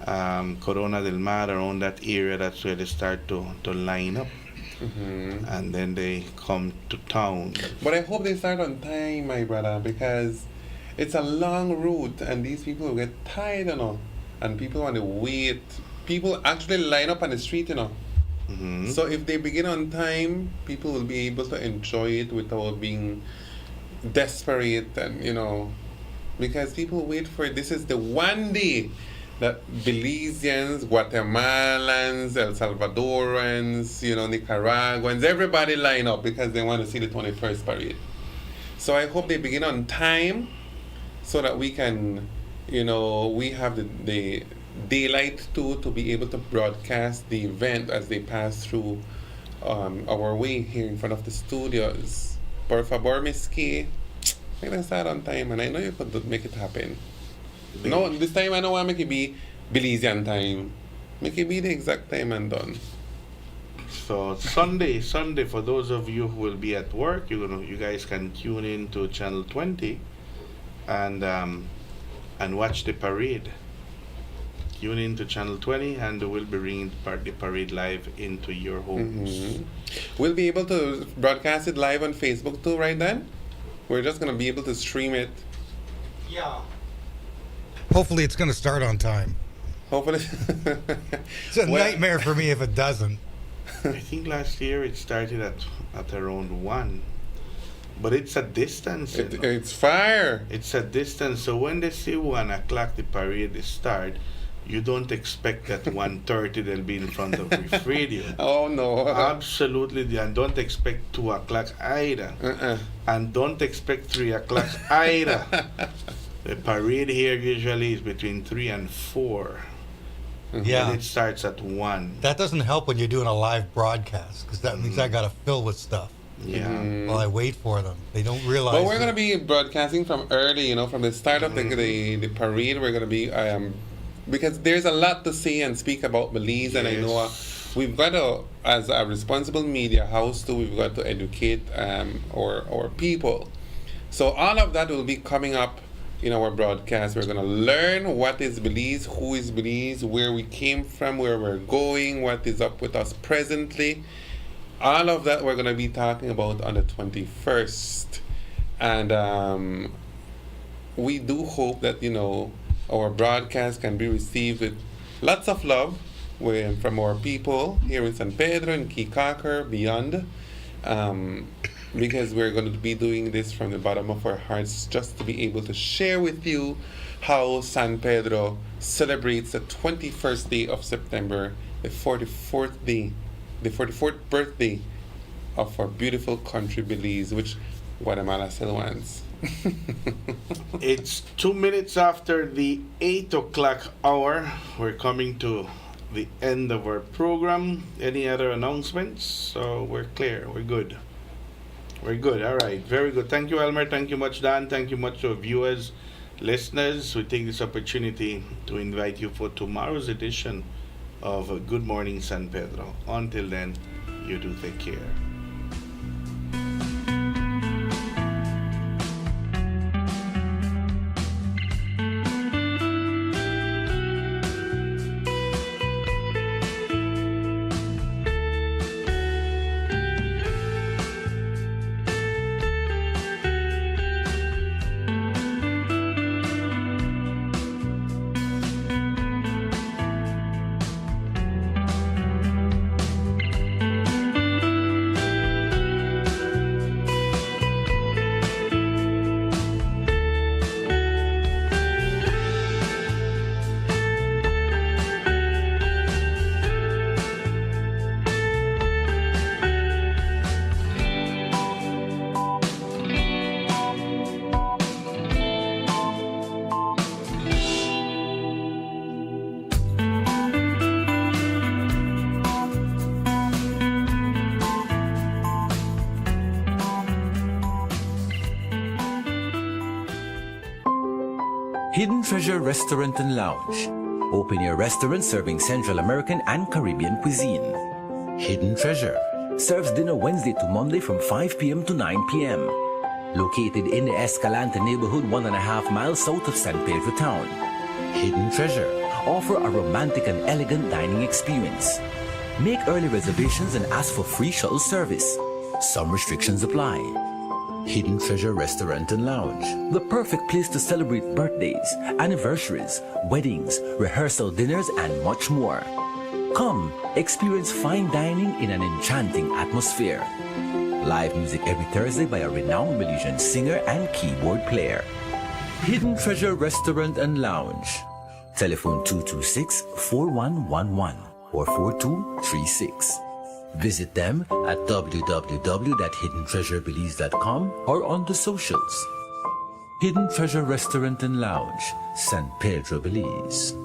Corona del Mar, around that area. That's where they start to line up. And then they come to town.
But I hope they start on time, my brother, because it's a long route and these people will get tired, you know, and people want to wait. People actually line up on the street, you know. So if they begin on time, people will be able to enjoy it without being desperate, and you know, because people wait for it. This is the one day that Belizeans, Guatemalans, El Salvadorans, you know, Nicaraguans, everybody line up because they want to see the 21st parade. So I hope they begin on time so that we can, you know, we have the daylight to be able to broadcast the event as they pass through our way here in front of the studios. Por favor, Miss Key, make them start on time, and I know you could make it happen. No, this time I don't want to make it be Belizean time. Make it be the exact time and done.
So Sunday, for those of you who will be at work, you guys can tune in to channel 20 and watch the parade. Tune in to channel 20 and we'll be bringing the parade live into your homes.
We'll be able to broadcast it live on Facebook too, right then? We're just going to be able to stream it.
Yeah. Hopefully it's going to start on time.
Hopefully.
It's a nightmare for me if it doesn't.
I think last year it started at around 1. But it's a distance.
It's fire.
It's a distance. So when they say 1 o'clock the parade start, you don't expect that 1:30 they'll be in front of the radio.
Oh no.
Absolutely. And don't expect 2 o'clock either. And don't expect 3 o'clock either. The parade here usually is between 3 and 4.
Yeah.
And it starts at 1.
That doesn't help when you're doing a live broadcast, because that means I got to fill with stuff.
Yeah.
While I wait for them. They don't realize.
But we're going to be broadcasting from early, you know, from the start of the parade. We're going to be, because there's a lot to say and speak about Belize, and I know we've got to, as a responsible media house too, we've got to educate our people. So all of that will be coming up in our broadcast. We're going to learn what is Belize, who is Belize, where we came from, where we're going, what is up with us presently. All of that we're going to be talking about on the 21st. And we do hope that, you know, our broadcast can be received with lots of love from our people here in San Pedro, in Kikaker, beyond. Because we're going to be doing this from the bottom of our hearts, just to be able to share with you how San Pedro celebrates the 21st day of September, the 44th birthday of our beautiful country Belize, which Guatemala still wants.
It's 2 minutes after the 8 o'clock hour. We're coming to the end of our program. Any other announcements? So we're clear. We're good. We're good. All right. Very good. Thank you, Elmer. Thank you much, Dan. Thank you much to our viewers, listeners. We take this opportunity to invite you for tomorrow's edition of Good Morning San Pedro. Until then, you do take care.
Hidden Treasure Restaurant and Lounge. Open air restaurant serving Central American and Caribbean cuisine. Hidden Treasure serves dinner Wednesday to Monday from 5 p.m. to 9 p.m. Located in the Escalante neighborhood 1.5 miles south of San Pedro town. Hidden Treasure offer a romantic and elegant dining experience. Make early reservations and ask for free shuttle service. Some restrictions apply. Hidden Treasure Restaurant and Lounge, the perfect place to celebrate birthdays, anniversaries, weddings, rehearsal dinners, and much more. Come, experience fine dining in an enchanting atmosphere. Live music every Thursday by a renowned Malaysian singer and keyboard player. Hidden Treasure Restaurant and Lounge. Telephone 226-4111 or 4236. Visit them at www.hiddentreasurebelize.com or on the socials. Hidden Treasure Restaurant and Lounge, San Pedro, Belize.